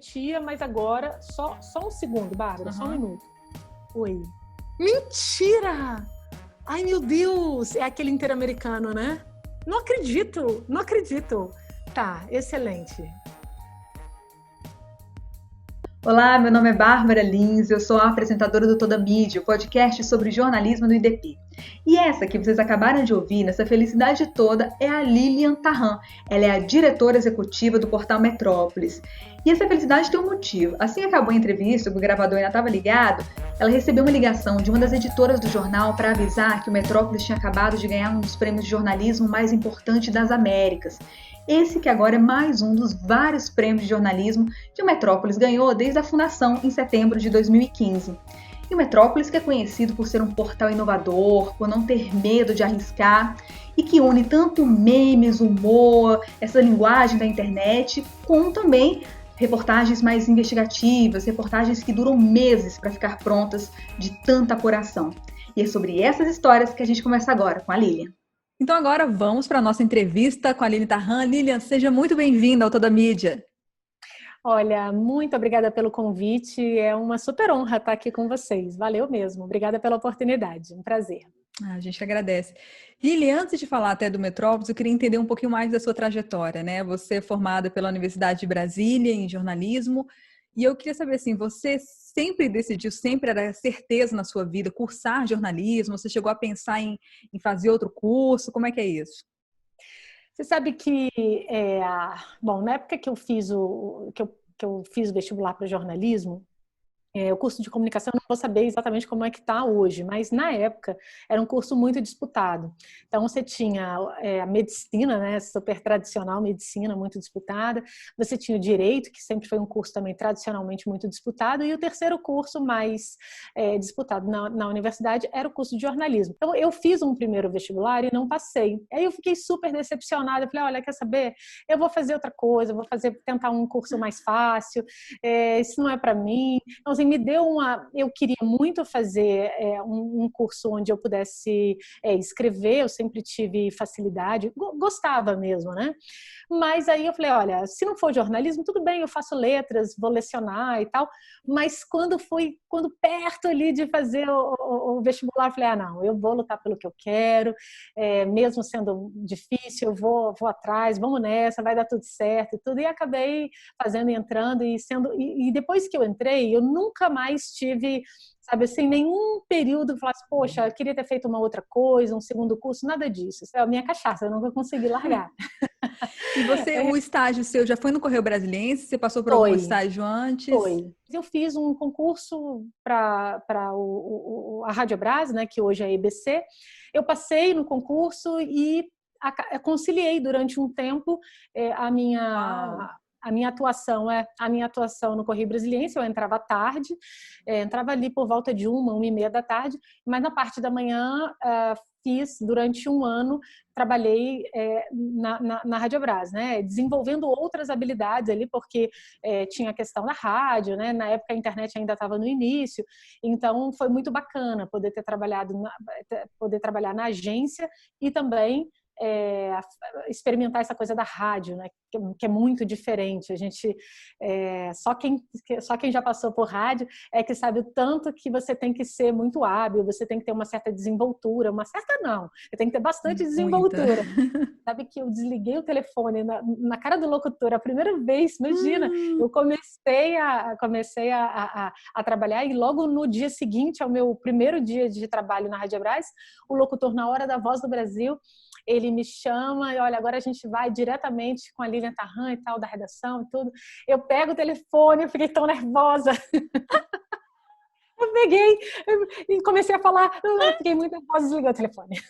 Tia, mas agora, só um segundo, Bárbara, só um minuto. Oi. Mentira! Ai, meu Deus! É aquele interamericano, né? Não acredito! Tá, excelente. Olá, meu nome é Bárbara Lins, eu sou a apresentadora do Toda Mídia, o podcast sobre jornalismo do IDP. E essa que vocês acabaram de ouvir, nessa felicidade toda, é a Lilian Tarran. Ela é a diretora executiva do portal Metrópolis. E essa felicidade tem um motivo. Assim que acabou a entrevista, o gravador ainda estava ligado, ela recebeu uma ligação de uma das editoras do jornal para avisar que o Metrópolis tinha acabado de ganhar um dos prêmios de jornalismo mais importantes das Américas. Esse que agora é mais um dos vários prêmios de jornalismo que o Metrópolis ganhou desde a fundação em setembro de 2015. E o Metrópolis, que é conhecido por ser um portal inovador, por não ter medo de arriscar e que une tanto memes, humor, essa linguagem da internet, com também reportagens mais investigativas, reportagens que duram meses para ficar prontas de tanta apuração. E é sobre essas histórias que a gente começa agora com a Lilian. Então agora vamos para a nossa entrevista com a Lilian Tarran. Lilian, seja muito bem-vinda ao Toda Mídia. Olha, muito obrigada pelo convite, é uma super honra estar aqui com vocês, valeu mesmo, obrigada pela oportunidade, um prazer. A gente agradece. Lilian, antes de falar até do Metrópolis, eu queria entender um pouquinho mais da sua trajetória, né? Você é formada pela Universidade de Brasília em jornalismo, e eu queria saber assim, você sempre decidiu, sempre era certeza na sua vida cursar jornalismo? Você chegou a pensar em fazer outro curso? Como é que é isso? Você sabe que, bom, na época que eu fiz o vestibular para jornalismo, o curso de comunicação, eu não vou saber exatamente como é que está hoje, mas na época era um curso muito disputado. Então você tinha a medicina, né, super tradicional, medicina muito disputada, você tinha o direito, que sempre foi um curso também tradicionalmente muito disputado, e o terceiro curso mais disputado na universidade era o curso de jornalismo. Então eu fiz um primeiro vestibular e não passei. Aí eu fiquei super decepcionada, falei, olha, quer saber? Eu vou fazer outra coisa, tentar um curso mais fácil, isso não é para mim. Então, assim, me deu eu queria muito fazer um curso onde eu pudesse escrever, eu sempre tive facilidade, gostava mesmo, né? Mas aí eu falei, olha, se não for jornalismo, tudo bem, eu faço letras, vou lecionar e tal, mas quando perto ali de fazer o vestibular, eu falei, não, eu vou lutar pelo que eu quero, mesmo sendo difícil, eu vou atrás, vamos nessa, vai dar tudo certo e tudo, e acabei fazendo e entrando e depois que eu entrei, eu nunca mais tive, sabe, assim, nenhum período que falasse, poxa, eu queria ter feito uma outra coisa, um segundo curso, nada disso. Isso é a minha cachaça, eu nunca consegui largar. E você, o estágio seu já foi no Correio Brasiliense? Você passou por algum estágio antes? Foi. Eu fiz um concurso para a Rádio Brás, né, que hoje é a EBC. Eu passei no concurso e conciliei durante um tempo a minha atuação no Correio Brasiliense. Eu entrava à tarde, entrava ali por volta de 1h da tarde, mas na parte da manhã fiz durante um ano, trabalhei na Rádio Brás, né, desenvolvendo outras habilidades ali, porque tinha a questão da rádio, né, na época a internet ainda estava no início, então foi muito bacana poder trabalhar na agência e também experimentar essa coisa da rádio, né? Que é muito diferente. A gente só quem já passou por rádio é que sabe o tanto que você tem que ser muito hábil, você tem que ter uma certa desenvoltura, você tem que ter bastante desenvoltura. Sabe que eu desliguei o telefone na cara do locutor a primeira vez, imagina, eu comecei a trabalhar e logo no dia seguinte ao meu primeiro dia de trabalho na Rádio Brás, o locutor, na hora da Voz do Brasil, ele me chama e olha, agora a gente vai diretamente com a Lilian Tarran e tal, da redação e tudo. Eu pego o telefone, eu fiquei tão nervosa. Eu peguei e comecei a falar, eu fiquei muito nervosa, desliguei o telefone.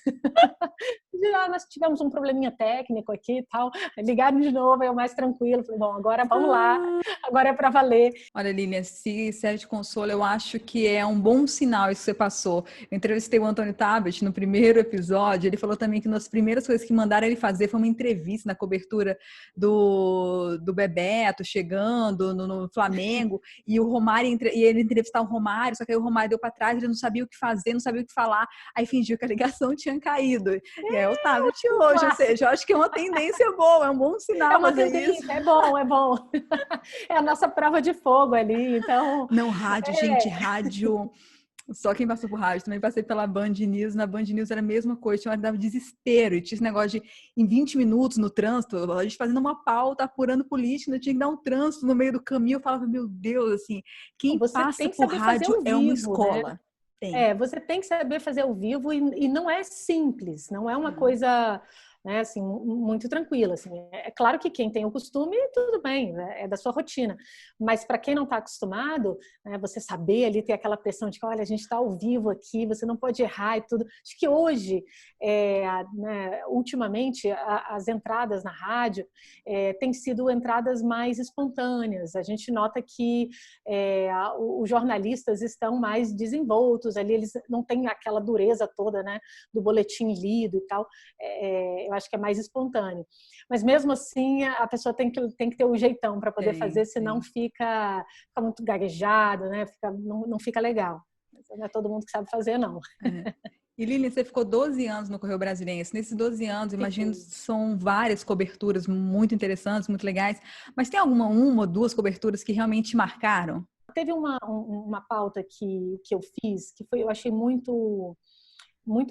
Nós tivemos um probleminha técnico aqui e tal, ligaram de novo, eu mais tranquilo, falei, bom, agora vamos lá, agora é para valer. Olha, Lilian, se serve de consolo, eu acho que é um bom sinal isso que você passou. Eu entrevistei o Antônio Tabet no primeiro episódio, ele falou também que uma das primeiras coisas que mandaram ele fazer foi uma entrevista na cobertura do Bebeto chegando no Flamengo, e o Romário, e ele entrevistar o Romário, só que aí o Romário deu para trás, ele não sabia o que fazer, não sabia o que falar, aí fingiu que a ligação tinha caído. E aí o tablet hoje, ou seja, eu acho que é uma tendência boa, é um bom sinal É uma fazer tendência, isso. é bom, é bom. É a nossa prova de fogo ali, então... Não, rádio, gente, rádio... Só quem passou por rádio, também passei pela Band News, na Band News era a mesma coisa, tinha hora que dava desespero, e tinha esse negócio de, em 20 minutos no trânsito, a gente fazendo uma pauta, apurando política, tinha que dar um trânsito no meio do caminho, eu falava, meu Deus, assim, quem Você passa tem que por saber fazer rádio ao é uma vivo, né? escola. Tem. Você tem que saber fazer ao vivo e não é simples, não é uma coisa, né, assim, muito tranquila. Assim. É claro que quem tem o costume, tudo bem, né, é da sua rotina. Mas para quem não está acostumado, né, você saber ali ter aquela pressão de que, olha, a gente está ao vivo aqui, você não pode errar e tudo. Acho que hoje, né, ultimamente, as entradas na rádio têm sido entradas mais espontâneas. A gente nota que os jornalistas estão mais desenvoltos ali, eles não têm aquela dureza toda, né, do boletim lido e tal. Eu acho que é mais espontâneo. Mas mesmo assim, a pessoa tem que ter o jeitão para poder fazer, senão fica muito gaguejado, né? Não fica legal. Não é todo mundo que sabe fazer, não. E Lilian, você ficou 12 anos no Correio Brasiliense. Nesses 12 anos, imagino que são várias coberturas muito interessantes, muito legais. Mas tem uma ou duas coberturas que realmente marcaram? Teve uma pauta que eu fiz, eu achei muito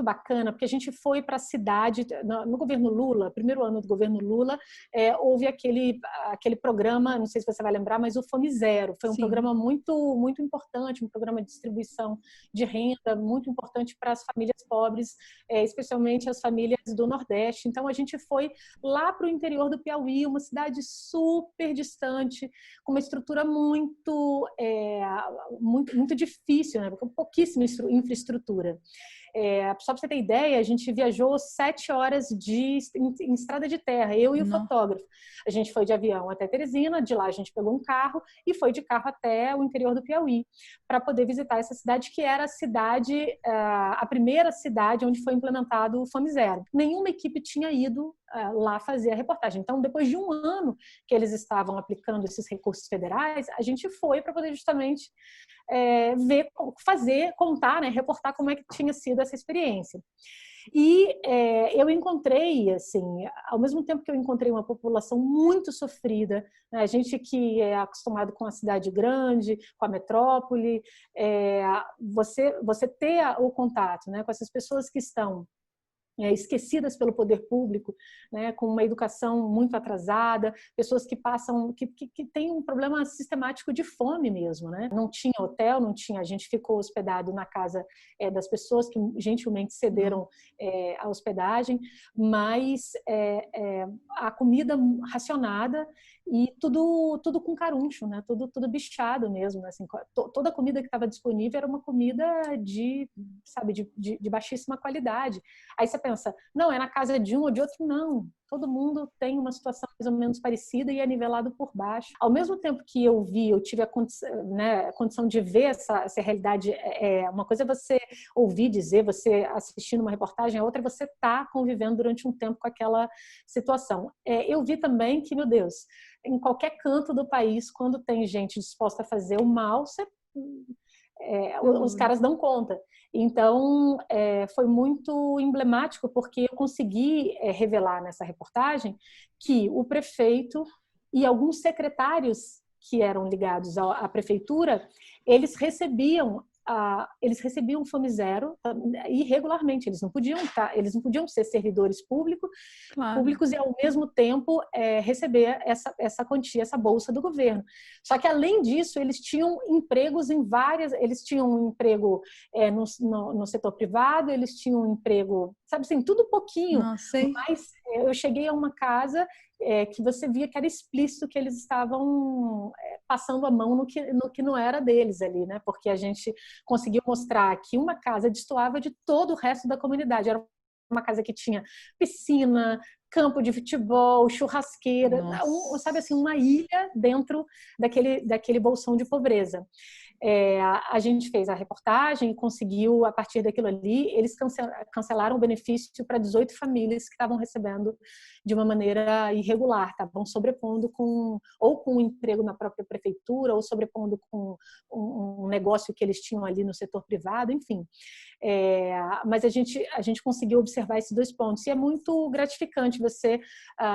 bacana, porque a gente foi para a cidade, no governo Lula, primeiro ano do governo Lula, houve aquele programa, não sei se você vai lembrar, mas o Fome Zero, foi um programa muito, muito importante, um programa de distribuição de renda, muito importante para as famílias pobres, especialmente as famílias do Nordeste. Então, a gente foi lá para o interior do Piauí, uma cidade super distante, com uma estrutura muito difícil, né? Com pouquíssima infraestrutura. Só para você ter ideia, a gente viajou 7 horas em estrada de terra, eu e o fotógrafo. A gente foi de avião até Teresina, de lá a gente pegou um carro e foi de carro até o interior do Piauí, para poder visitar essa cidade, que era a primeira cidade onde foi implementado o Fome Zero. Nenhuma equipe tinha ido lá fazer a reportagem. Então, depois de um ano que eles estavam aplicando esses recursos federais, a gente foi para poder justamente contar, né, reportar como é que tinha sido essa experiência. E eu encontrei, assim, ao mesmo tempo que eu encontrei uma população muito sofrida, né, a gente que é acostumado com a cidade grande, com a metrópole, você ter o contato, né, com essas pessoas que estão esquecidas pelo poder público, né, com uma educação muito atrasada, pessoas que têm um problema sistemático de fome mesmo, né? Não tinha hotel, a gente ficou hospedado na casa das pessoas que gentilmente cederam a hospedagem, mas a comida racionada e tudo com caruncho, né? Tudo bichado mesmo, né? Assim, toda a comida que estava disponível era uma comida de baixíssima qualidade. Aí você pensa, não, é na casa de um ou de outro? Não. Todo mundo tem uma situação mais ou menos parecida e é nivelado por baixo. Ao mesmo tempo que eu tive a condição de ver essa realidade, uma coisa é você ouvir dizer, você assistindo uma reportagem, a outra é você estar convivendo durante um tempo com aquela situação. Eu vi também que, meu Deus, em qualquer canto do país, quando tem gente disposta a fazer o mal, os caras dão conta. Então, foi muito emblemático, porque eu consegui revelar nessa reportagem que o prefeito e alguns secretários que eram ligados à prefeitura, eles recebiam Fome Zero irregularmente, eles não podiam ser servidores públicos e ao mesmo tempo receber essa quantia, essa bolsa do governo. Só que além disso, eles tinham empregos eles tinham um emprego no setor privado, eles tinham um emprego, sabe assim, tudo pouquinho. Mas eu cheguei a uma casa que você via que era explícito que eles estavam passando a mão no que não era deles ali, né? Porque a gente conseguiu mostrar que uma casa destoava de todo o resto da comunidade. Era uma casa que tinha piscina, campo de futebol, churrasqueira, sabe assim, uma ilha dentro daquele bolsão de pobreza. A gente fez a reportagem e conseguiu, a partir daquilo ali, eles cancelaram o benefício para 18 famílias que estavam recebendo de uma maneira irregular, estavam sobrepondo ou com um emprego na própria prefeitura, ou sobrepondo com um negócio que eles tinham ali no setor privado, enfim. Mas a gente conseguiu observar esses 2 pontos, e é muito gratificante você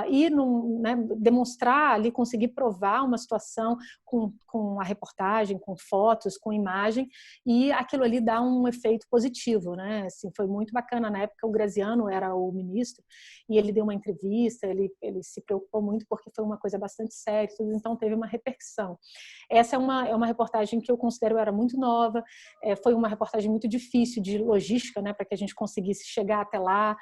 ir né, demonstrar ali, conseguir provar uma situação com a reportagem, com fotos, com imagem, e aquilo ali dá um efeito positivo, né? Assim, foi muito bacana. Na época o Graziano era o ministro e ele deu uma entrevista, ele se preocupou muito porque foi uma coisa bastante séria, então teve uma repercussão. Essa é uma reportagem que eu considero era muito nova, foi uma reportagem muito difícil de logística, né, para que a gente conseguisse chegar até lá,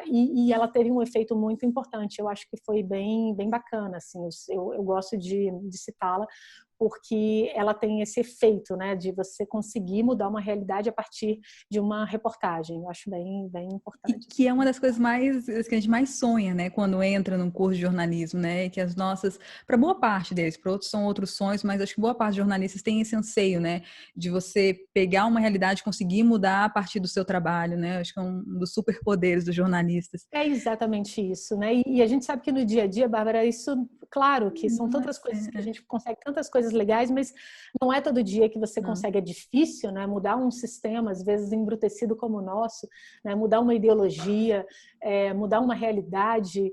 e ela teve um efeito muito importante. Eu acho que foi bem bacana, assim. Eu gosto de citá-la porque ela tem esse efeito, né, de você conseguir mudar uma realidade a partir de uma reportagem. Eu acho bem importante. E que é uma das coisas mais que a gente mais sonha, né, quando entra num curso de jornalismo, né, que as nossas, para boa parte deles, para outros são outros sonhos, mas acho que boa parte dos jornalistas tem esse anseio, né, de você pegar uma realidade e conseguir mudar a partir do seu trabalho, né, acho que é um dos superpoderes dos jornalistas. É exatamente isso, né, e a gente sabe que no dia a dia, Bárbara, isso, claro, que são tantas coisas que a gente consegue, tantas coisas legais, mas não é todo dia que você consegue. É difícil, né? Mudar um sistema, às vezes embrutecido como o nosso, né? Mudar uma ideologia, mudar uma realidade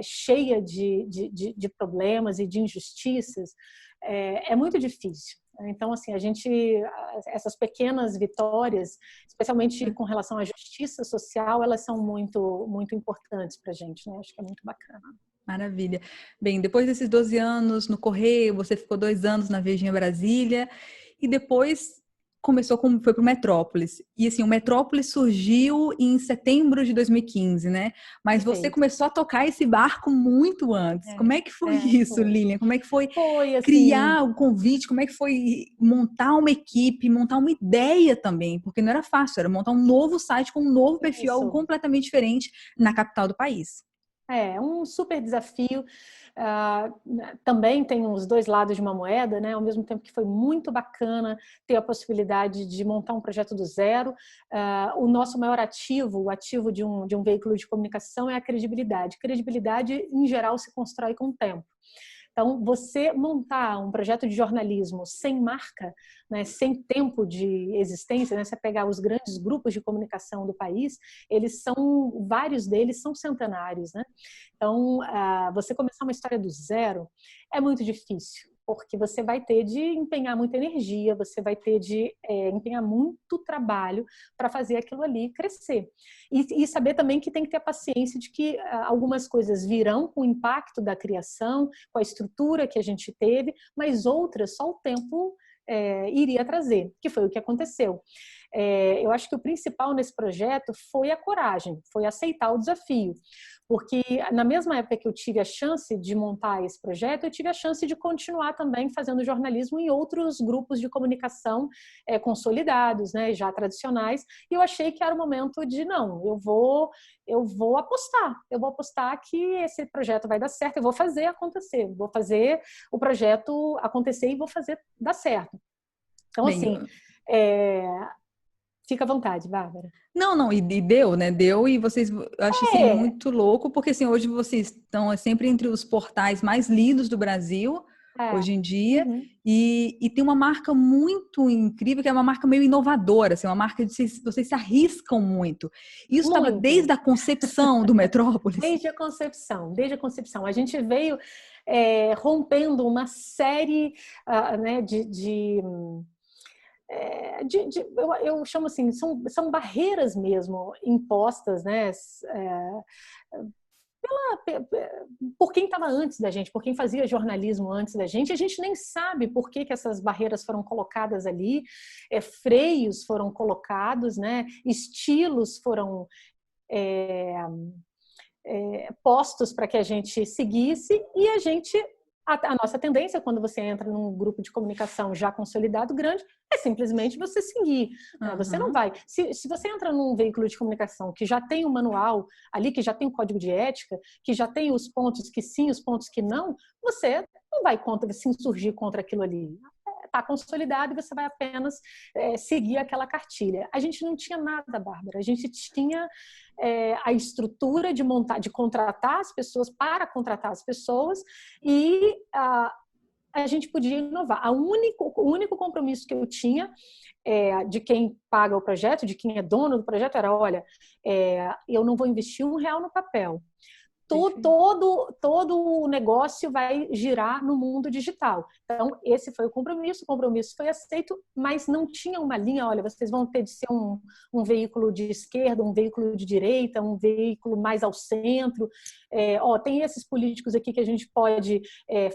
cheia de problemas e de injustiças, é muito difícil. Então, assim, essas pequenas vitórias, especialmente com relação à justiça social, elas são muito importantes para a gente, né? Acho que é muito bacana. Maravilha. Bem, depois desses 12 anos no Correio, você ficou 2 anos na Virgínia Brasília e depois foi para o Metrópolis. E assim, o Metrópolis surgiu em setembro de 2015, né? Mas Perfeito. Você começou a tocar esse barco muito antes. Como é que foi isso, Lilian? Como é que foi criar o convite? Como é que foi montar uma equipe, montar uma ideia também? Porque não era fácil, era montar um novo site com um novo perfil, algo completamente diferente na capital do país. É um super desafio. Também tem os 2 lados de uma moeda, né? Ao mesmo tempo que foi muito bacana ter a possibilidade de montar um projeto do zero. O nosso maior ativo, o ativo de um veículo de comunicação, é a credibilidade. Credibilidade, em geral, se constrói com o tempo. Então, você montar um projeto de jornalismo sem marca, né, sem tempo de existência, né, você pegar os grandes grupos de comunicação do país, vários deles são centenários, né? Então, você começar uma história do zero é muito difícil, porque você vai ter de empenhar muita energia, você vai ter de empenhar muito trabalho para fazer aquilo ali crescer. E saber também que tem que ter a paciência de que algumas coisas virão com o impacto da criação, com a estrutura que a gente teve, mas outras só o tempo iria trazer, que foi o que aconteceu. Eu acho que o principal nesse projeto foi a coragem, foi aceitar o desafio. Porque na mesma época que eu tive a chance de montar esse projeto, eu tive a chance de continuar também fazendo jornalismo em outros grupos de comunicação consolidados, né, já tradicionais, e eu achei que era o momento de, não, eu vou apostar que esse projeto vai dar certo, eu vou fazer acontecer, vou fazer o projeto acontecer e vou fazer dar certo. Então, assim, fica à vontade, Bárbara. Não, e deu, né? Deu, e vocês, eu acho assim, muito louco, porque assim, hoje vocês estão sempre entre os portais mais lidos do Brasil, hoje em dia, e tem uma marca muito incrível, que é uma marca meio inovadora, assim, uma marca de vocês se arriscam muito. Isso estava desde a concepção do Metrópolis? Desde a concepção. A gente veio rompendo uma série né, eu chamo assim, são barreiras mesmo impostas, né, por quem estava antes da gente, por quem fazia jornalismo antes da gente. A gente nem sabe por que essas barreiras foram colocadas ali, freios foram colocados, né, estilos foram postos para que a gente seguisse, e a gente A nossa tendência, quando você entra num grupo de comunicação já consolidado, grande, é simplesmente você seguir. Você não vai... Se você entra num veículo de comunicação que já tem um manual ali, que já tem um código de ética, que já tem os pontos que sim, os pontos que não, você não vai se insurgir contra aquilo ali. Está consolidado e você vai apenas seguir aquela cartilha. A gente não tinha nada, Bárbara. A gente tinha a estrutura de montar, de contratar as pessoas para contratar as pessoas e a gente podia inovar. O único compromisso que eu tinha de quem paga o projeto, de quem é dono do projeto, era, olha, eu não vou investir R$1 no papel. Todo o negócio vai girar no mundo digital. Então, esse foi o compromisso foi aceito, mas não tinha uma linha, olha, vocês vão ter de ser um veículo de esquerda, um veículo de direita, um veículo mais ao centro. Tem esses políticos aqui que a gente pode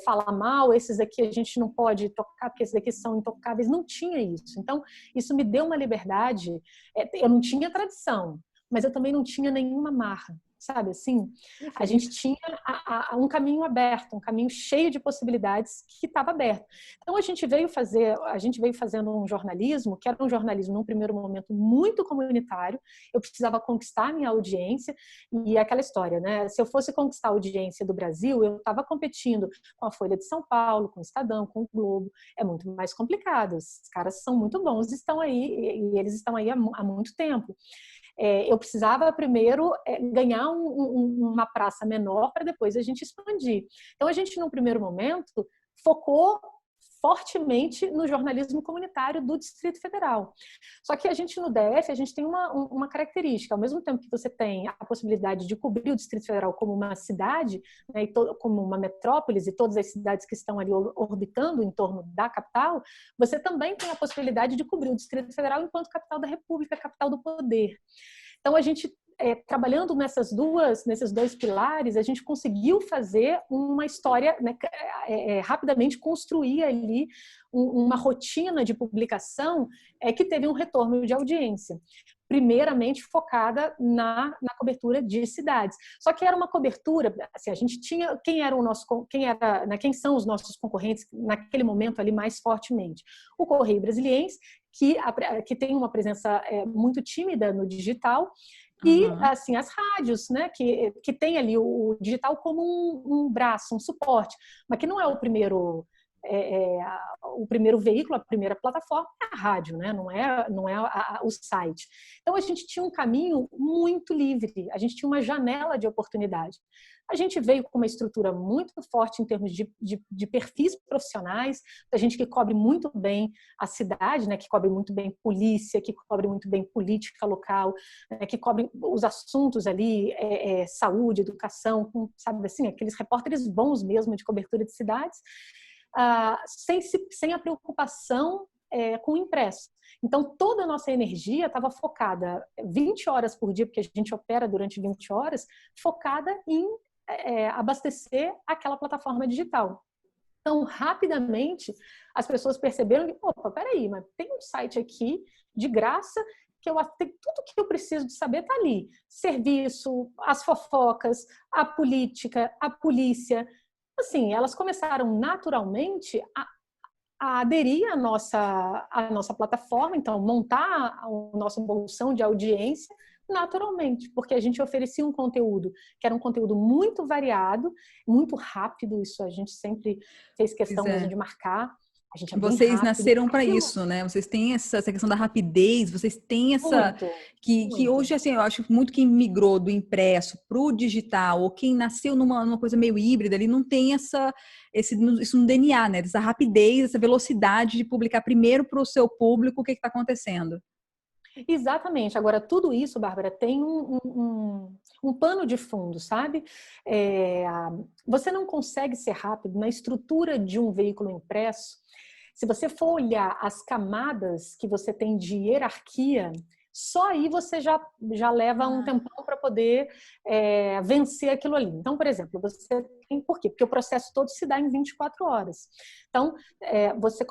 falar mal, esses aqui a gente não pode tocar, porque esses aqui são intocáveis. Não tinha isso. Então, isso me deu uma liberdade. Eu não tinha tradição, mas eu também não tinha nenhuma marra. Sabe assim? A gente tinha um caminho aberto, um caminho cheio de possibilidades que estava aberto. Então a gente veio fazendo um jornalismo, que era um jornalismo num primeiro momento muito comunitário. Eu precisava conquistar a minha audiência e aquela história, né? Se eu fosse conquistar a audiência do Brasil, eu estava competindo com a Folha de São Paulo, com o Estadão, com o Globo. É muito mais complicado. Os caras são muito bons, estão aí e eles estão aí há muito tempo. Eu precisava primeiro ganhar uma praça menor para depois a gente expandir. Então, a gente, num primeiro momento, focou fortemente no jornalismo comunitário do Distrito Federal. Só que a gente, no DF, a gente tem uma característica. Ao mesmo tempo que você tem a possibilidade de cobrir o Distrito Federal como uma cidade, né, como uma metrópolis, e todas as cidades que estão ali orbitando em torno da capital, você também tem a possibilidade de cobrir o Distrito Federal enquanto capital da República, capital do poder. Então, a gente, trabalhando nesses dois pilares, a gente conseguiu fazer uma história, né, rapidamente construir ali uma rotina de publicação que teve um retorno de audiência. Primeiramente focada na cobertura de cidades. Só que era uma cobertura, assim, a gente tinha quem são os nossos concorrentes naquele momento ali mais fortemente. O Correio Brasiliense, que tem uma presença muito tímida no digital, e assim, as rádios, né, que tem ali o digital como um braço, um suporte, mas que não é o primeiro veículo, a primeira plataforma é a rádio, né? Não é o site. Então a gente tinha um caminho muito livre, a gente tinha uma janela de oportunidade. A gente veio com uma estrutura muito forte em termos de perfis profissionais, da gente que cobre muito bem a cidade, né? Que cobre muito bem polícia, que cobre muito bem política local, né? Que cobre os assuntos ali, saúde, educação, sabe assim, aqueles repórteres bons mesmo de cobertura de cidades. Sem a preocupação com o impresso. Então, toda a nossa energia estava focada 20 horas por dia, porque a gente opera durante 20 horas, focada em abastecer aquela plataforma digital. Então, rapidamente, as pessoas perceberam que, opa, peraí, mas tem um site aqui de graça que tudo que eu preciso de saber está ali. Serviço, as fofocas, a política, a polícia. Assim, elas começaram naturalmente a aderir à nossa plataforma, então montar o nosso bolsão de audiência naturalmente, porque a gente oferecia um conteúdo que era um conteúdo muito variado, muito rápido, isso a gente sempre fez questão mesmo de marcar. A gente é bem Vocês rápido. nasceram para isso, né? Vocês têm essa questão da rapidez, vocês têm essa... Que hoje, assim, eu acho que muito quem migrou do impresso para o digital, ou quem nasceu numa coisa meio híbrida ali, não tem isso no DNA, né? Essa rapidez, essa velocidade de publicar primeiro para o seu público o que está acontecendo. Exatamente. Agora, tudo isso, Bárbara, tem um pano de fundo, sabe? Você não consegue ser rápido na estrutura de um veículo impresso. Se você for olhar as camadas que você tem de hierarquia, só aí você já leva um tempão para poder vencer aquilo ali. Então, por exemplo, você Por quê? Porque o processo todo se dá em 24 horas. Então, você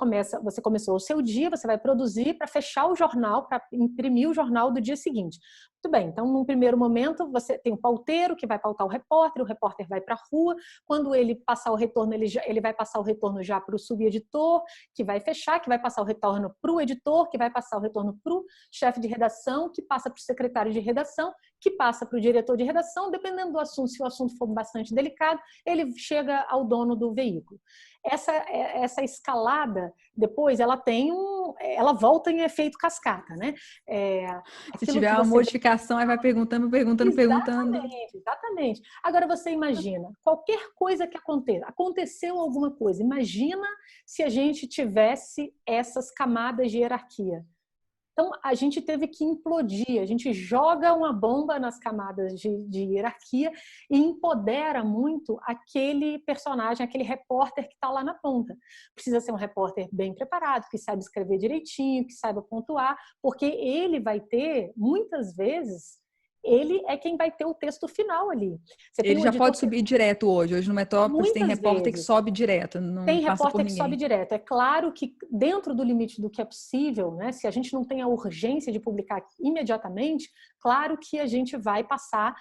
começou o seu dia, você vai produzir para fechar o jornal, para imprimir o jornal do dia seguinte. Muito bem, então, num primeiro momento, você tem o pauteiro que vai pautar o repórter vai para a rua, quando ele passar o retorno, ele vai passar o retorno já para o subeditor, que vai fechar, que vai passar o retorno para o editor, que vai passar o retorno para o chefe de redação, que passa para o secretário de redação, que passa para o diretor de redação, dependendo do assunto, se o assunto for bastante delicado, ele chega ao dono do veículo. Essa escalada, depois, ela volta em efeito cascata, né? Se tiver uma modificação, aí vai perguntando. Exatamente. Agora você imagina, qualquer coisa que aconteça, aconteceu alguma coisa, imagina se a gente tivesse essas camadas de hierarquia. Então, a gente teve que implodir, a gente joga uma bomba nas camadas de hierarquia e empodera muito aquele personagem, aquele repórter que está lá na ponta. Precisa ser um repórter bem preparado, que saiba escrever direitinho, que saiba pontuar, porque ele vai ter, muitas vezes, ele é quem vai ter o texto final ali. Ele já pode subir direto hoje. Hoje no Metrópolis tem repórter que sobe direto, não tem passa por repórter ninguém. Que sobe direto. É claro que dentro do limite do que é possível, né, se a gente não tem a urgência de publicar imediatamente, claro que a gente vai passar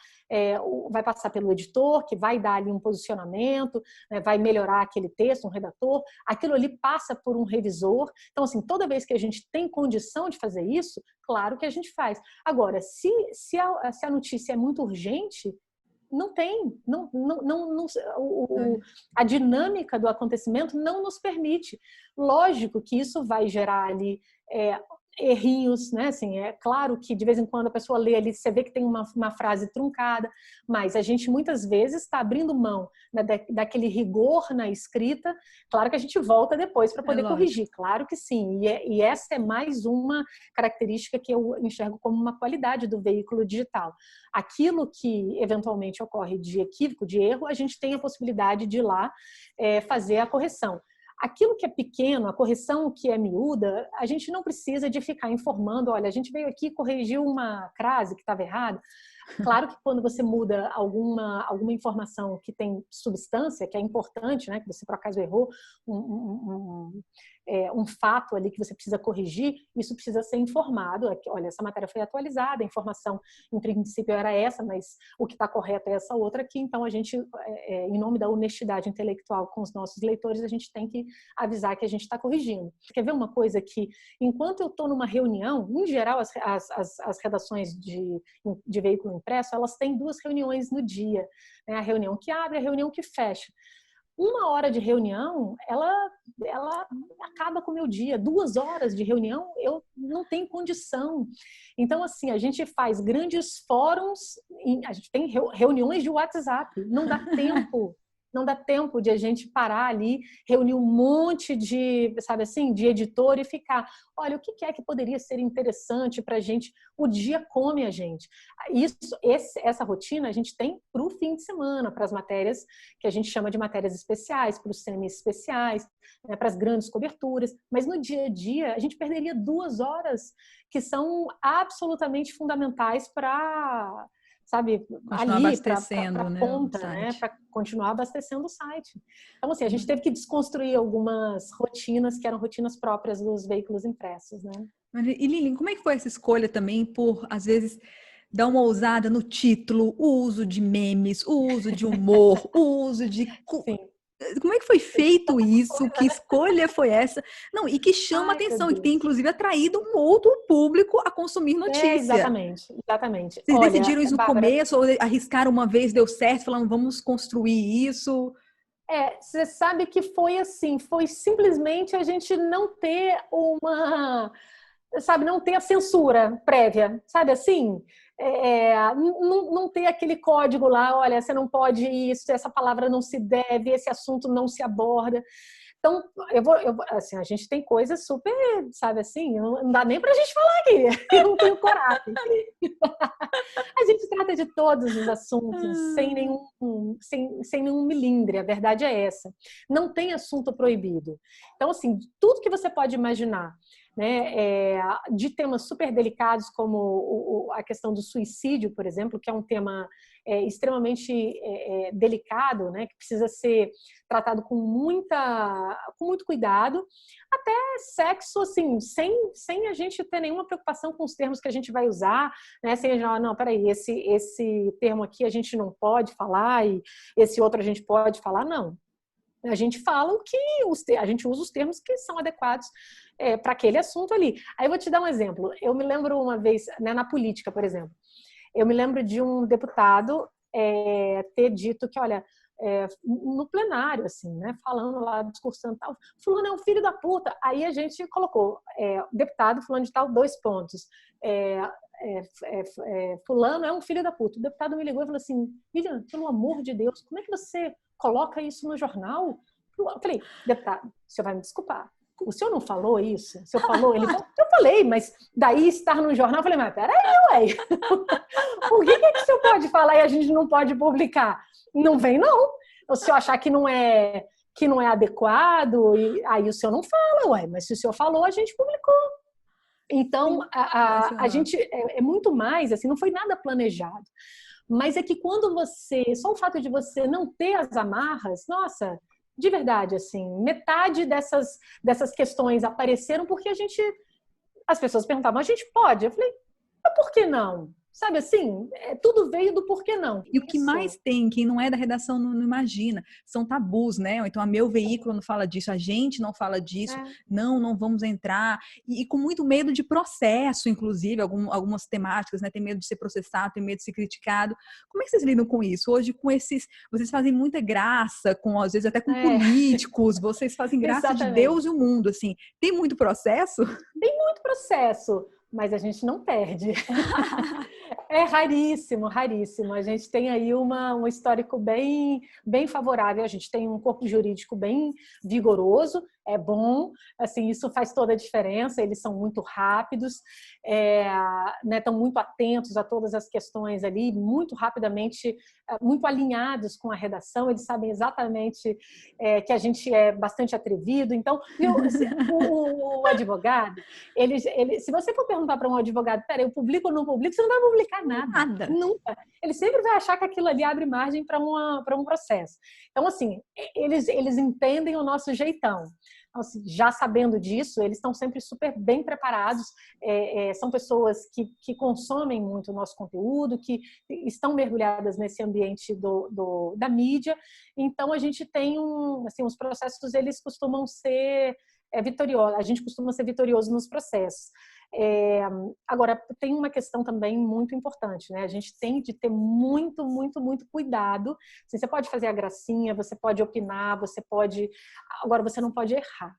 pelo editor, que vai dar ali um posicionamento, né, vai melhorar aquele texto, um redator. Aquilo ali passa por um revisor. Então, assim, toda vez que a gente tem condição de fazer isso, claro que a gente faz. Agora, se a notícia é muito urgente, não tem, a dinâmica do acontecimento não nos permite. Lógico que isso vai gerar ali errinhos, né? Assim, é claro que de vez em quando a pessoa lê ali, você vê que tem uma frase truncada, mas a gente muitas vezes está abrindo mão, né, daquele rigor na escrita. Claro que a gente volta depois para poder corrigir, claro que sim. E essa é mais uma característica que eu enxergo como uma qualidade do veículo digital. Aquilo que eventualmente ocorre de equívoco, de erro, a gente tem a possibilidade de ir lá fazer a correção. Aquilo que é pequeno, a correção que é miúda, a gente não precisa de ficar informando, olha, a gente veio aqui corrigir uma crase que estava errada. Claro que quando você muda alguma informação que tem substância, que é importante, né, que você por acaso errou um fato ali que você precisa corrigir, isso precisa ser informado. Olha, essa matéria foi atualizada, a informação em princípio era essa, mas o que está correto é essa outra aqui. Então a gente, em nome da honestidade intelectual com os nossos leitores, a gente tem que avisar que a gente está corrigindo. Quer ver uma coisa que, enquanto eu estou numa reunião, em geral as redações de veículo impresso, elas têm 2 reuniões no dia, né? A reunião que abre e a reunião que fecha. 1 hora de reunião, ela acaba com o meu dia. 2 horas de reunião, eu não tenho condição. Então, assim, a gente faz grandes fóruns, a gente tem reuniões de WhatsApp, não dá tempo. Não dá tempo de a gente parar ali, reunir um monte de, sabe assim, de editor e ficar, olha, o que é que poderia ser interessante para a gente? O dia come a gente. Essa rotina a gente tem para o fim de semana, para as matérias que a gente chama de matérias especiais, para os semi-especiais, né, para as grandes coberturas. Mas no dia a dia, a gente perderia 2 horas que são absolutamente fundamentais para... sabe, continuar ali abastecendo, para ponta, né, para continuar abastecendo o site. Então, assim, a gente teve que desconstruir algumas rotinas que eram rotinas próprias dos veículos impressos, né? E Lilian, como é que foi essa escolha também por, às vezes, dar uma ousada no título, o uso de memes, o uso de humor, o uso de... Sim. Como é que foi feito isso? Que escolha foi essa? Não, e que chama atenção, e que tem inclusive atraído um outro público a consumir notícia. Exatamente. Vocês decidiram isso no começo ou arriscaram uma vez, deu certo, falando vamos construir isso? Você sabe que foi assim, foi simplesmente a gente não ter não ter a censura prévia, sabe assim? Não ter aquele código lá, olha, você não pode isso, essa palavra não se deve, esse assunto não se aborda. Então, assim, a gente tem coisas super, sabe assim, não dá nem pra gente falar aqui, eu não tenho coragem. A gente trata de todos os assuntos sem nenhum milindre, a verdade é essa. Não tem assunto proibido. Então, assim, tudo que você pode imaginar né, de temas super delicados como a questão do suicídio, por exemplo, que é um tema extremamente delicado, né, que precisa ser tratado com muito cuidado, até sexo, assim, sem a gente ter nenhuma preocupação com os termos que a gente vai usar, né, sem a gente, não, peraí, esse termo aqui a gente não pode falar e esse outro a gente pode falar, não. A gente fala a gente usa os termos que são adequados para aquele assunto ali. Aí eu vou te dar um exemplo. Eu me lembro uma vez, né, na política, por exemplo, eu me lembro de um deputado ter dito que, olha, no plenário, assim, né, falando lá, discursando tal, fulano é um filho da puta. Aí a gente colocou, deputado fulano de tal, 2 pontos. Fulano é um filho da puta. O deputado me ligou e falou assim, Lilian, pelo amor de Deus, como é que você coloca isso no jornal? Eu falei, deputado, o senhor vai me desculpar. O senhor não falou isso? O senhor falou? Ele falou, eu falei, mas daí estar no jornal, eu falei, mas peraí, ué. Por que o senhor pode falar e a gente não pode publicar? Não vem, não. O senhor achar que não é adequado, e aí o senhor não fala, ué, mas se o senhor falou, a gente publicou. Então, a gente é muito mais, assim, não foi nada planejado. Mas é que quando só o fato de você não ter as amarras, nossa, de verdade, assim, metade dessas questões apareceram porque as pessoas perguntavam, a gente pode? Eu falei, mas por que não? Sabe assim, tudo veio do porquê não. E o que mais tem, quem não é da redação não imagina, são tabus, né? Ou então, meu veículo não fala disso, a gente não fala disso, não vamos entrar. E com muito medo de processo, inclusive, algumas temáticas, né? Tem medo de ser processado, tem medo de ser criticado. Como é que vocês lidam com isso? Hoje, vocês fazem muita graça, às vezes até com políticos, vocês fazem graça Exatamente. De Deus e o mundo, assim. Tem muito processo? Tem muito processo. Mas a gente não perde. É raríssimo, raríssimo. A gente tem aí um histórico bem favorável. A gente tem um corpo jurídico bem vigoroso, é bom. Assim, isso faz toda a diferença. Eles são muito rápidos, né, estão muito atentos a todas as questões ali, muito rapidamente, muito alinhados com a redação. Eles sabem exatamente que a gente é bastante atrevido. Então, o advogado, se você for perguntar para um advogado, peraí, eu publico ou não publico, você não vai publicar nada. Nunca. Ele sempre vai achar que aquilo ali abre margem para um processo. Então, assim, eles entendem o nosso jeitão. Então, assim, já sabendo disso, eles estão sempre super bem preparados. São pessoas que consomem muito o nosso conteúdo, que estão mergulhadas nesse ambiente da mídia. Então, a gente tem os processos, eles costumam ser vitoriosos. A gente costuma ser vitorioso nos processos. Agora, tem uma questão também muito importante, né? A gente tem de ter muito, muito, muito cuidado. Assim, você pode fazer a gracinha, você pode opinar, agora você não pode errar.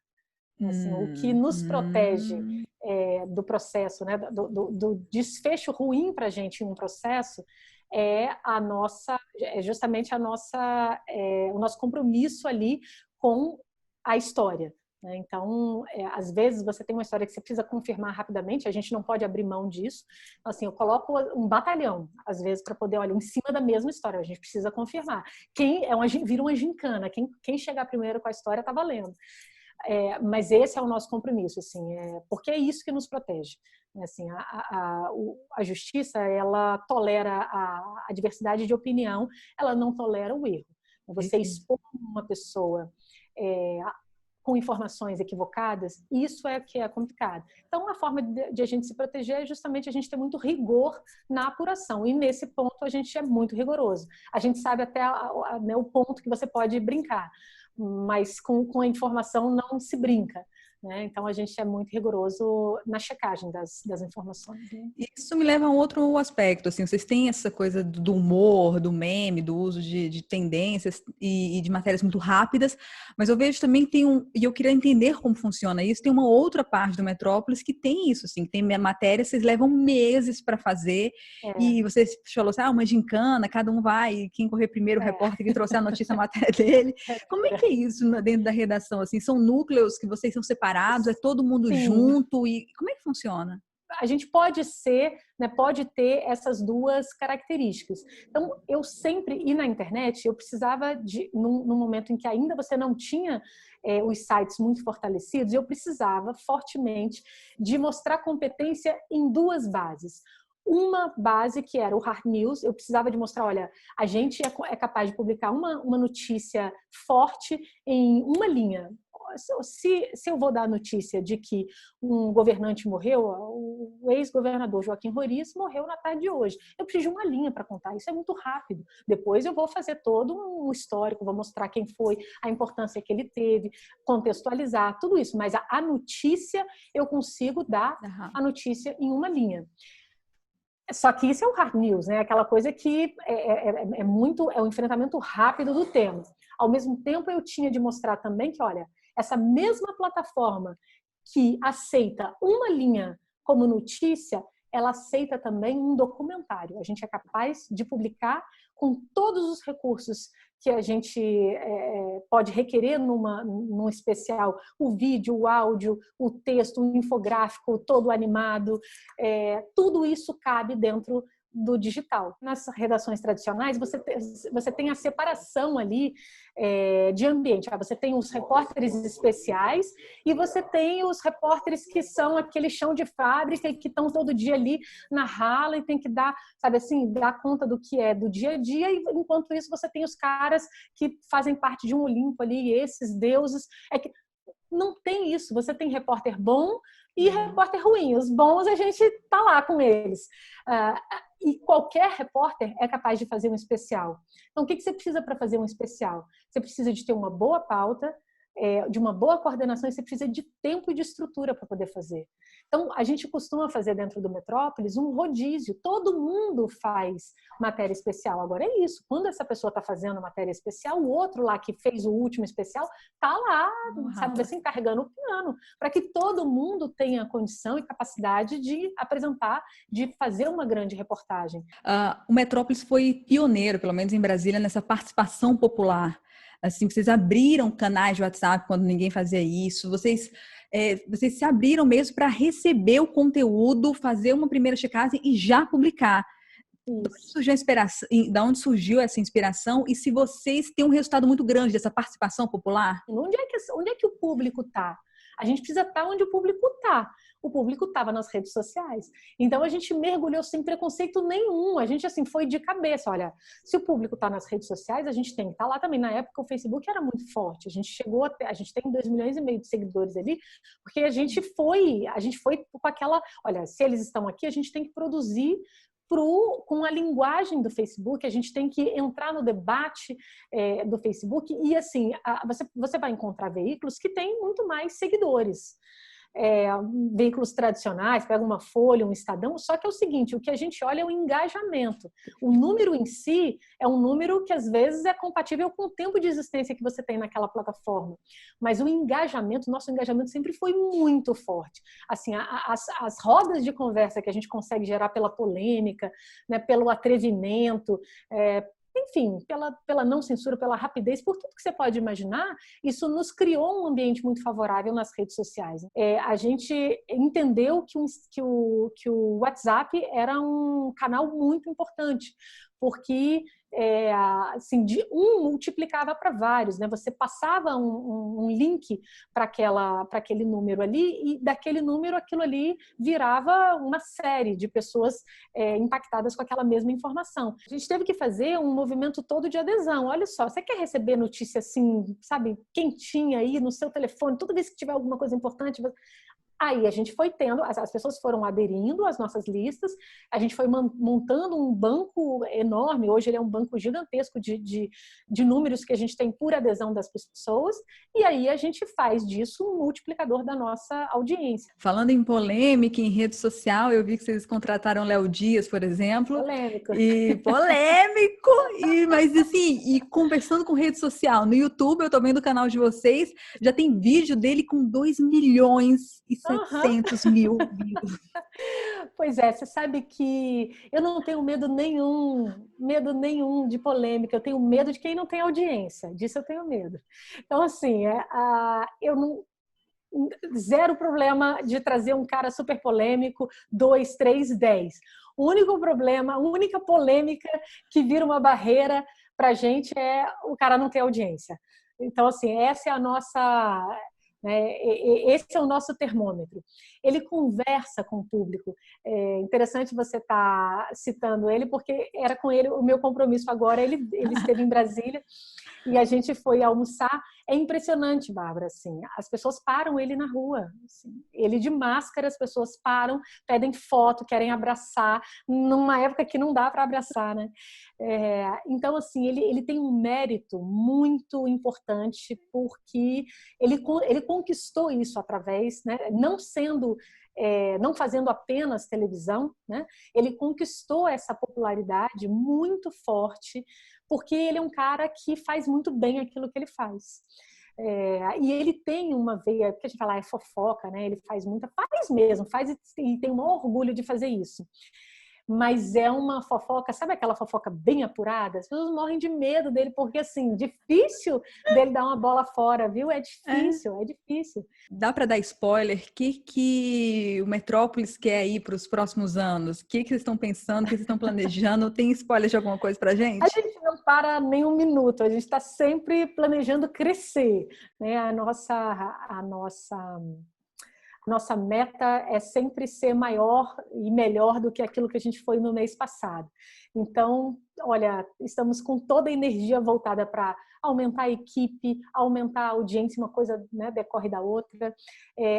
Assim, o que nos protege do processo, né? do desfecho ruim para a gente em um processo é justamente o nosso compromisso ali com a história. Então, às vezes você tem uma história que você precisa confirmar rapidamente, a gente não pode abrir mão disso. Então, assim, eu coloco um batalhão, às vezes, para poder, olha, em cima da mesma história, a gente precisa confirmar. Vira uma gincana, quem chegar primeiro com a história está valendo. Mas esse é o nosso compromisso, assim, porque é isso que nos protege. Assim, a justiça, ela tolera a diversidade de opinião, ela não tolera o erro. Você expor uma pessoa com informações equivocadas, isso é que é complicado. Então, a forma de a gente se proteger é justamente a gente ter muito rigor na apuração. E nesse ponto a gente é muito rigoroso. A gente sabe até né, o ponto que você pode brincar, mas com a informação não se brinca. Né? Então, a gente é muito rigoroso na checagem das informações. Né? Isso me leva a um outro aspecto. Assim, vocês têm essa coisa do humor, do meme, do uso de tendências e de matérias muito rápidas, mas eu vejo também que e eu queria entender como funciona isso, tem uma outra parte do Metrópolis que tem isso, assim, que tem matéria, vocês levam meses para fazer, e você falou assim, uma gincana, cada um vai, quem correr primeiro, o repórter que trouxe a notícia, a matéria dele. Como é que é isso dentro da redação? Assim, são núcleos que vocês são separados, é todo mundo Sim. junto, e como é que funciona? a gente pode ser, né, pode ter essas duas características. Então, eu sempre, e na internet, eu precisava num momento em que ainda você não tinha os sites muito fortalecidos, eu precisava fortemente de mostrar competência em duas bases. Uma base que era o hard news, eu precisava de mostrar, olha, a gente é capaz de publicar uma notícia forte em uma linha. Se eu vou dar a notícia de que um governante morreu, o ex-governador Joaquim Roriz morreu na tarde de hoje, eu preciso de uma linha para contar, isso é muito rápido. Depois eu vou fazer todo um histórico, vou mostrar quem foi, a importância que ele teve, contextualizar, tudo isso. Mas a notícia, eu consigo dar a notícia em uma linha. Só que isso é o hard news, né? Aquela coisa que é um enfrentamento rápido do tema. Ao mesmo tempo, eu tinha de mostrar também que, olha, essa mesma plataforma que aceita uma linha como notícia, ela aceita também um documentário. A gente é capaz de publicar com todos os recursos que a gente pode requerer num especial, o vídeo, o áudio, o texto, o infográfico, todo animado, tudo isso cabe dentro do digital. Nas redações tradicionais, você tem a separação ali de ambiente. Você tem os repórteres especiais e você tem os repórteres que são aquele chão de fábrica e que estão todo dia ali na rala e tem que dar, sabe assim, dar conta do que é do dia a dia, e enquanto isso você tem os caras que fazem parte de um Olimpo ali, esses deuses. Não tem isso. Você tem repórter bom e repórter ruim. Os bons a gente tá lá com eles. E qualquer repórter é capaz de fazer um especial. Então, o que você precisa para fazer um especial? Você precisa de ter uma boa pauta, de uma boa coordenação, e você precisa de tempo e de estrutura para poder fazer. Então, a gente costuma fazer dentro do Metrópolis um rodízio. Todo mundo faz matéria especial. Agora é isso. Quando essa pessoa está fazendo matéria especial, o outro lá que fez o último especial está lá, sabe assim, carregando o piano, para que todo mundo tenha condição e capacidade de apresentar, de fazer uma grande reportagem. O Metrópolis foi pioneiro, pelo menos em Brasília, nessa participação popular. Assim, vocês abriram canais de WhatsApp quando ninguém fazia isso, vocês se abriram mesmo para receber o conteúdo, fazer uma primeira checagem e já publicar. Da onde surgiu essa inspiração, e se vocês têm um resultado muito grande dessa participação popular? Onde é que o público está? A gente precisa estar onde o público está. O público estava nas redes sociais. Então, a gente mergulhou sem preconceito nenhum. A gente, assim, foi de cabeça. Olha, se o público está nas redes sociais, a gente tem que estar lá também. Na época, o Facebook era muito forte. A gente tem 2,5 milhões de seguidores ali, porque a gente foi com aquela... Olha, se eles estão aqui, a gente tem que produzir com a linguagem do Facebook, a gente tem que entrar no debate do Facebook e, assim, você vai encontrar veículos que têm muito mais seguidores. Veículos tradicionais, pega uma Folha, um Estadão, só que é o seguinte, o que a gente olha é o engajamento. O número em si é um número que às vezes é compatível com o tempo de existência que você tem naquela plataforma, mas o nosso engajamento sempre foi muito forte. Assim, as rodas de conversa que a gente consegue gerar pela polêmica, né, pelo atrevimento, enfim, pela não censura, pela rapidez, por tudo que você pode imaginar, isso nos criou um ambiente muito favorável nas redes sociais. A gente entendeu que o WhatsApp era um canal muito importante, porque assim, de um multiplicava para vários, né? Você passava um link para aquele número ali, e daquele número aquilo ali virava uma série de pessoas impactadas com aquela mesma informação. A gente teve que fazer um movimento todo de adesão. Olha só, você quer receber notícia assim, sabe, quentinha aí no seu telefone, toda vez que tiver alguma coisa importante... Aí a gente foi tendo, as pessoas foram aderindo às nossas listas, a gente foi montando um banco enorme, hoje ele é um banco gigantesco de números que a gente tem por adesão das pessoas, e aí a gente faz disso um multiplicador da nossa audiência. Falando em polêmica, em rede social, eu vi que vocês contrataram Léo Dias, por exemplo. Polêmico. Mas assim, e conversando com rede social, no YouTube, eu tô vendo o canal de vocês, já tem vídeo dele com 2.700.000 views. Pois é, você sabe que eu não tenho medo nenhum de polêmica, eu tenho medo de quem não tem audiência, disso eu tenho medo. Então, assim, eu não... zero problema de trazer um cara super polêmico, 2, 3, 10. O único problema, a única polêmica que vira uma barreira para a gente é o cara não ter audiência. Então, assim, essa é a nossa... esse é o nosso termômetro. Ele conversa com o público. É interessante você estar citando ele, porque era com ele o meu compromisso agora. Ele esteve em Brasília e a gente foi almoçar. É impressionante, Bárbara, assim, as pessoas param ele na rua. Assim, ele de máscara, as pessoas param, pedem foto, querem abraçar, numa época que não dá para abraçar, né? Então, assim, ele tem um mérito muito importante, porque ele conquistou isso através, né? Não fazendo apenas televisão, né? Ele conquistou essa popularidade muito forte, porque ele é um cara que faz muito bem aquilo que ele faz. E ele tem uma veia, porque a gente fala, é fofoca, né? Ele faz mesmo, faz e tem um orgulho de fazer isso. Mas é uma fofoca, sabe aquela fofoca bem apurada? As pessoas morrem de medo dele, porque, assim, difícil dele dar uma bola fora, viu? É difícil. Dá para dar spoiler? O que o Metrópolis quer aí para os próximos anos? O que vocês estão pensando? O que vocês estão planejando? Tem spoiler de alguma coisa para gente? A gente não para nem um minuto, a gente está sempre planejando crescer, né? A nossa meta é sempre ser maior e melhor do que aquilo que a gente foi no mês passado. Então, olha, estamos com toda a energia voltada para aumentar a equipe, aumentar a audiência, uma coisa, né, decorre da outra,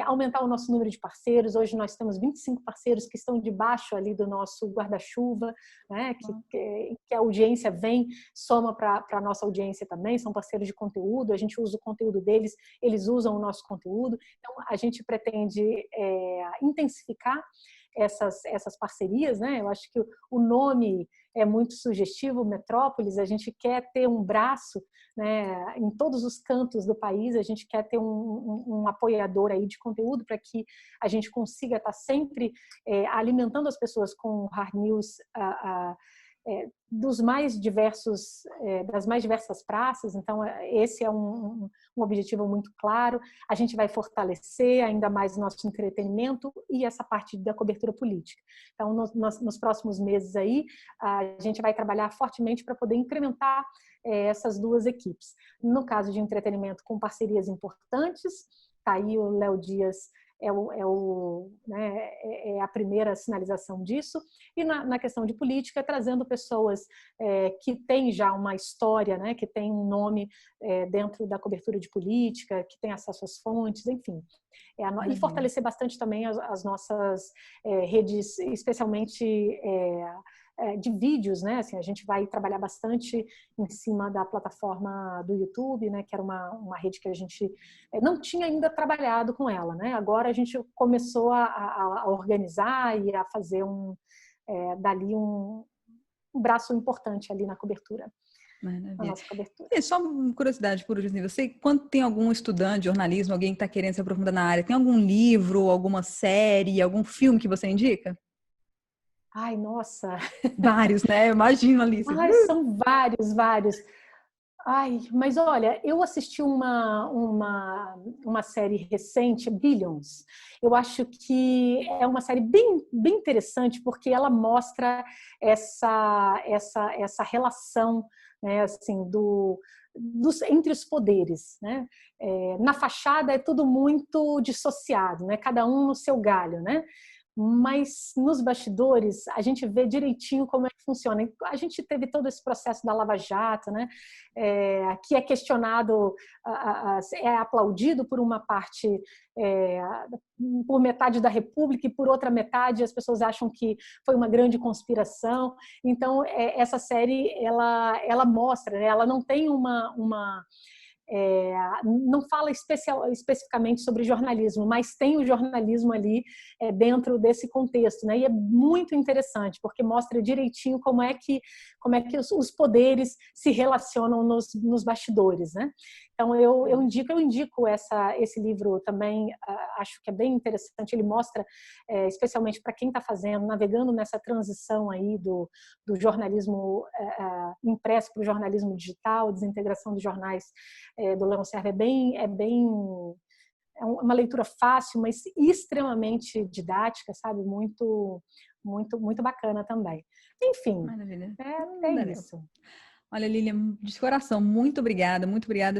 aumentar o nosso número de parceiros. Hoje nós temos 25 parceiros que estão debaixo ali do nosso guarda-chuva, né, que a audiência vem, soma para a nossa audiência também, são parceiros de conteúdo, a gente usa o conteúdo deles, eles usam o nosso conteúdo. Então, a gente pretende intensificar essas parcerias, né? Eu acho que o nome é muito sugestivo, Metrópolis. A gente quer ter um braço, né, em todos os cantos do país. A gente quer ter um apoiador aí de conteúdo para que a gente consiga estar sempre alimentando as pessoas com hard news das mais diversas praças. Então, esse é um objetivo muito claro. A gente vai fortalecer ainda mais o nosso entretenimento e essa parte da cobertura política. Então, nos próximos meses aí, a gente vai trabalhar fortemente para poder incrementar essas duas equipes. No caso de entretenimento, com parcerias importantes, está aí o Léo Dias, é a primeira sinalização disso. E na questão de política, trazendo pessoas que têm já uma história, né, que têm um nome dentro da cobertura de política, que têm acesso às fontes, enfim. E fortalecer bastante também as nossas redes, especialmente de vídeos, né? Assim, a gente vai trabalhar bastante em cima da plataforma do YouTube, né? Que era uma rede que a gente não tinha ainda trabalhado com ela, né? Agora a gente começou a organizar e a fazer dali um braço importante ali na cobertura. Na nossa cobertura. Só uma curiosidade por último, você, quando tem algum estudante de jornalismo, alguém que está querendo se aprofundar na área, tem algum livro, alguma série, algum filme que você indica? Ai, nossa! Vários, né? Eu imagino, Alice. Ai, são vários. Ai, mas olha, eu assisti uma série recente, Billions. Eu acho que é uma série bem interessante, porque ela mostra essa relação, né, assim, entre os poderes, né? Na fachada é tudo muito dissociado, né? Cada um no seu galho, né? Mas nos bastidores a gente vê direitinho como é que funciona. A gente teve todo esse processo da Lava Jato, né? Que é questionado, é aplaudido por uma parte, por metade da República, e por outra metade as pessoas acham que foi uma grande conspiração. Então, essa série ela mostra, né? Ela não tem não fala especificamente sobre jornalismo, mas tem o jornalismo ali dentro desse contexto, né? E é muito interessante, porque mostra direitinho como é que os poderes se relacionam nos bastidores, né? Então, eu indico esse livro também, acho que é bem interessante. Ele mostra, especialmente para quem está navegando nessa transição aí do jornalismo impresso para o jornalismo digital, desintegração dos jornais do Leão Serra, é bem uma leitura fácil, mas extremamente didática, sabe? Muito, muito, muito bacana também. Enfim, Maravilha. é isso. Olha, Lilian, de coração, muito obrigada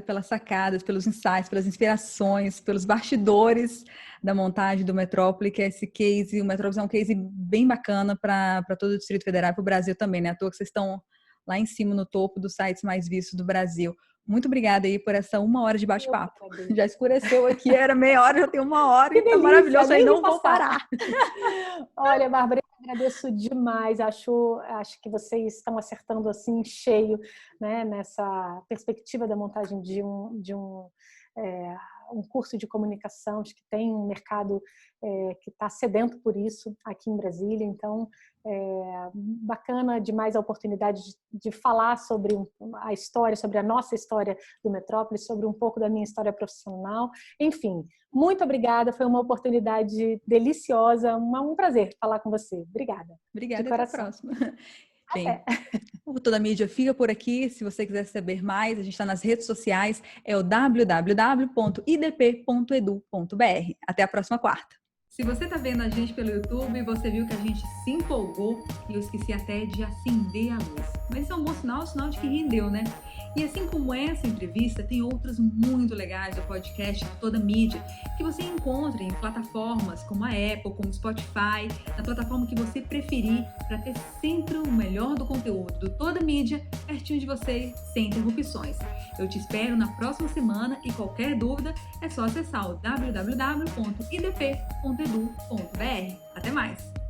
pelas sacadas, pelos insights, pelas inspirações, pelos bastidores da montagem do Metrópole, que é esse case. O Metrópole é um case bem bacana para todo o Distrito Federal e para o Brasil também, né? À toa que vocês estão lá em cima, no topo dos sites mais vistos do Brasil. Muito obrigada aí por essa 1 hora de bate-papo. Já escureceu aqui, era meia hora, já tem 1 hora, e tá maravilhoso, aí não vou parar. Olha, Bárbara, eu agradeço demais, acho que vocês estão acertando assim em cheio, né, nessa perspectiva da montagem de um curso de comunicação. Acho que tem um mercado que está sedento por isso aqui em Brasília, então bacana demais a oportunidade de falar sobre a história, sobre a nossa história do Metrópole, sobre um pouco da minha história profissional. Enfim, muito obrigada, foi uma oportunidade deliciosa, um prazer falar com você. Obrigada. Obrigada, até a próxima. Bem, o Toda Mídia fica por aqui. Se você quiser saber mais, a gente está nas redes sociais, é o www.idp.edu.br. Até a próxima quarta. Se você está vendo a gente pelo YouTube, você viu que a gente se empolgou e eu esqueci até de acender a luz. Mas isso é um bom sinal, sinal de que rendeu, né? E assim como essa entrevista, tem outras muito legais do podcast Toda Mídia, que você encontra em plataformas como a Apple, como Spotify, na plataforma que você preferir, para ter sempre o melhor do conteúdo do Toda Mídia pertinho de você, sem interrupções. Eu te espero na próxima semana e qualquer dúvida é só acessar o www.idp.edu.br. Até mais!